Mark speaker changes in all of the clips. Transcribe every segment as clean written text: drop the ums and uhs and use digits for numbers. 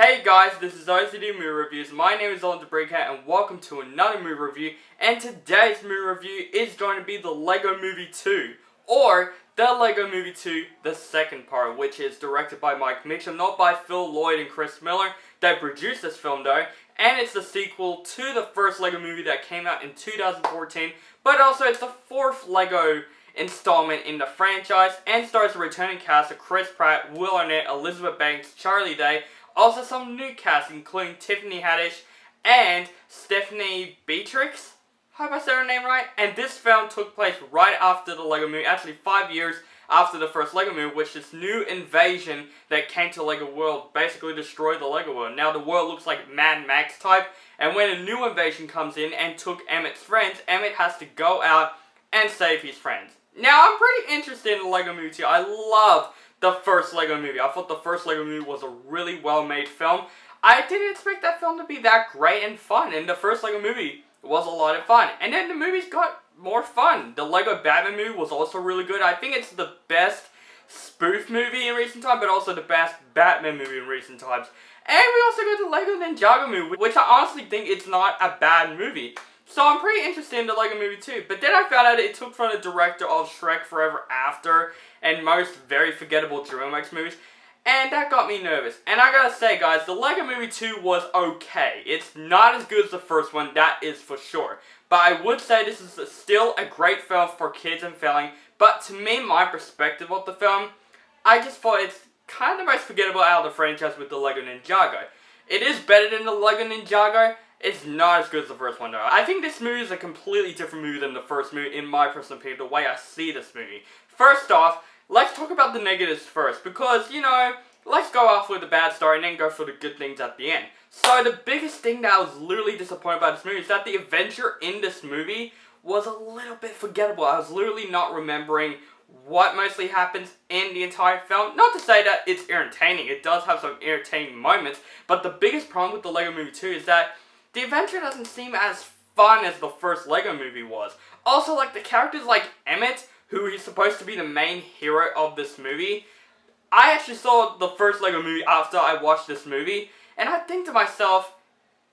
Speaker 1: Hey guys, this is OCD Movie Reviews. My name is Owen DeBreaker and welcome to another movie review. And today's movie review is going to be the Lego Movie 2, or the Lego Movie 2, the second part, which is directed by Mike Mitchum, not by Phil Lord and Chris Miller. They produced this film though, and it's the sequel to the first Lego movie that came out in 2014, but also it's the fourth Lego installment in the franchise, and stars a returning cast of Chris Pratt, Will Arnett, Elizabeth Banks, Charlie Day. Also some new cast including Tiffany Haddish and Stephanie Beatrix. Hope I said her name right. And this film took place right after the Lego movie, actually 5 years after the first Lego movie, which this new invasion that came to Lego World basically destroyed the Lego World. Now the world looks like Mad Max type, and when a new invasion comes in and took Emmett's friends, Emmett has to go out and save his friends. Now I'm pretty interested in the Lego Movie 2. I love the first Lego movie. I thought the first Lego movie was a really well-made film. I didn't expect that film to be that great and fun, and the first Lego movie was a lot of fun. And then the movies got more fun. The Lego Batman movie was also really good. I think it's the best spoof movie in recent times, but also the best Batman movie in recent times. And we also got the Lego Ninjago movie, which I honestly think it's not a bad movie. So I'm pretty interested in the Lego Movie 2. But then I found out it took from the director of Shrek Forever After and most very forgettable DreamWorks movies. And that got me nervous. And I gotta say guys, the Lego Movie 2 was okay. It's not as good as the first one, that is for sure. But I would say this is still a great film for kids and family. But to me, my perspective of the film, I just thought it's kind of the most forgettable out of the franchise with the Lego Ninjago. It is better than the Lego Ninjago. It's not as good as the first one though. I think this movie is a completely different movie than the first movie in my personal opinion, the way I see this movie. First off, let's talk about the negatives first, because, you know, let's go off with the bad story and then go for the good things at the end. So the biggest thing that I was literally disappointed about this movie is that the adventure in this movie was a little bit forgettable. I was literally not remembering what mostly happens in the entire film. Not to say that it's entertaining, it does have some entertaining moments, but the biggest problem with the Lego Movie 2 is that the adventure doesn't seem as fun as the first Lego movie was. Also, like, the characters like Emmett, who is supposed to be the main hero of this movie, I actually saw the first Lego movie after I watched this movie, and I think to myself,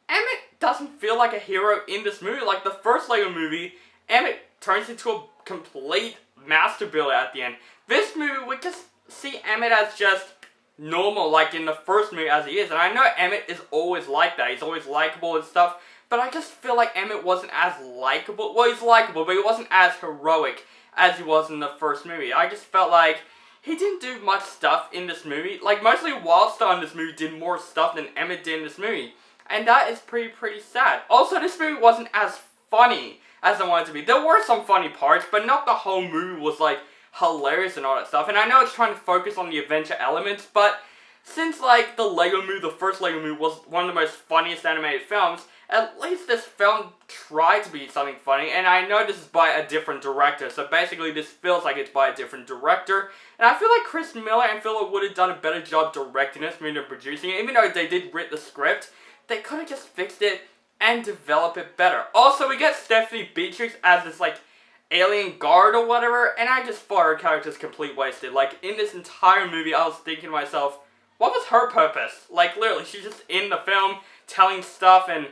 Speaker 1: Emmett doesn't feel like a hero in this movie. Like, the first Lego movie, Emmett turns into a complete master builder at the end. This movie, we just see Emmett as just normal, like in the first movie as he is. And I know Emmett is always like that. He's always likable and stuff. But I just feel like Emmett wasn't as likable. Well, he's likable, but he wasn't as heroic as he was in the first movie. I just felt like he didn't do much stuff in this movie. Like, mostly Wildstar in this movie did more stuff than Emmett did in this movie. And that is pretty sad. Also, this movie wasn't as funny as I wanted it to be. There were some funny parts, but not the whole movie was, like, hilarious and all that stuff. And I know it's trying to focus on the adventure elements, but since, like, the Lego movie, the first Lego movie, was one of the most funniest animated films, at least this film tried to be something funny. And I know this is by a different director, so basically this feels like it's by a different director. And I feel like Chris Miller and Phil would have done a better job directing this movie than producing it. Even though they did write the script, they could have just fixed it and developed it better. Also, we get Stephanie Beatrix as this, like, alien guard or whatever, and I just thought her character's complete wasted. Like, in this entire movie, I was thinking to myself, what was her purpose? Like, literally, she's just in the film, telling stuff and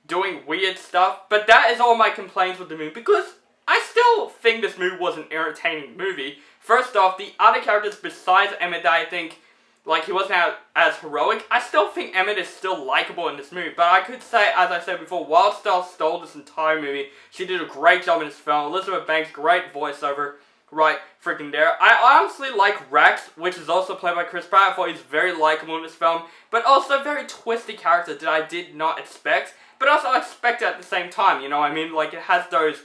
Speaker 1: doing weird stuff. But that is all my complaints with the movie, because I still think this movie was an entertaining movie. First off, the other characters besides Emmett that I think, like, he wasn't as heroic, I still think Emmett is still likable in this movie. But I could say, as I said before, Wildstar stole this entire movie. She did a great job in this film. Elizabeth Banks, great voiceover, right freaking there. I honestly like Rex, which is also played by Chris Pratt. I thought he's very likable in this film, but also a very twisty character that I did not expect, but also I expected at the same time, you know what I mean? Like, it has those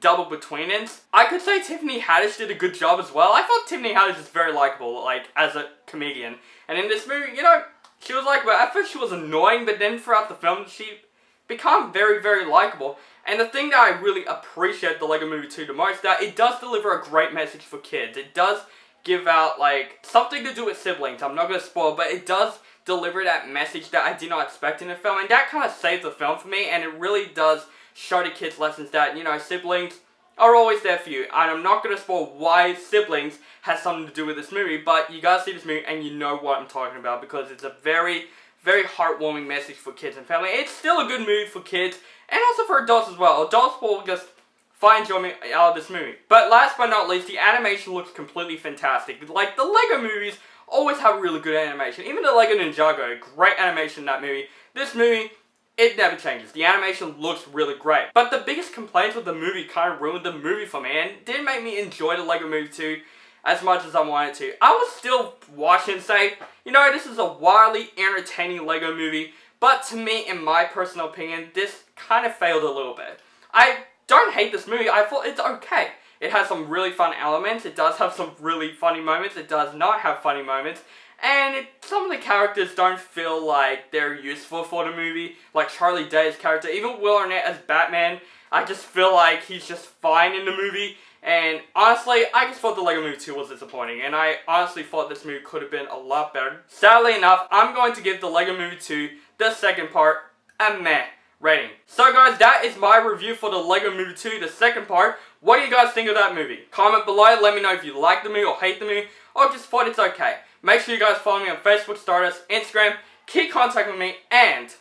Speaker 1: double between ends. I could say Tiffany Haddish did a good job as well. I thought Tiffany Haddish is very likable, like, as a comedian. And in this movie, you know, she was likable. At first she was annoying, but then throughout the film, she became very likable. And the thing that I really appreciate the Lego Movie 2 the most, that it does deliver a great message for kids. It does give out, like, something to do with siblings. I'm not going to spoil, but it does deliver that message that I did not expect in the film. And that kind of saved the film for me, and it really does show the kids lessons that, you know, siblings are always there for you. And I'm not going to spoil why siblings has something to do with this movie, but you guys see this movie and you know what I'm talking about, because it's a very, very heartwarming message for kids and family. It's still a good movie for kids, and also for adults as well. Adults will just find enjoyment out of this movie. But last but not least, the animation looks completely fantastic. Like, the Lego movies always have really good animation. Even the Lego Ninjago, great animation in that movie. This movie, it never changes. The animation looks really great. But the biggest complaints with the movie kind of ruined the movie for me, and didn't make me enjoy the Lego Movie 2 as much as I wanted to. I would still watch and say, you know, this is a wildly entertaining Lego movie, but to me, in my personal opinion, this kind of failed a little bit. I don't hate this movie. I thought it's okay. It has some really fun elements. It does have some really funny moments. It does not have funny moments. And some of the characters don't feel like they're useful for the movie. Like Charlie Day's character, even Will Arnett as Batman, I just feel like he's just fine in the movie. And honestly, I just thought the Lego Movie 2 was disappointing. And I honestly thought this movie could have been a lot better. Sadly enough, I'm going to give the Lego Movie 2, the second part, a meh rating. So guys, that is my review for the Lego Movie 2, the second part. What do you guys think of that movie? Comment below, let me know if you like the movie or hate the movie, or just thought it's okay. Make sure you guys follow me on Facebook, Stardust, Instagram, keep contacting me, and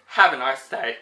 Speaker 1: have a nice day.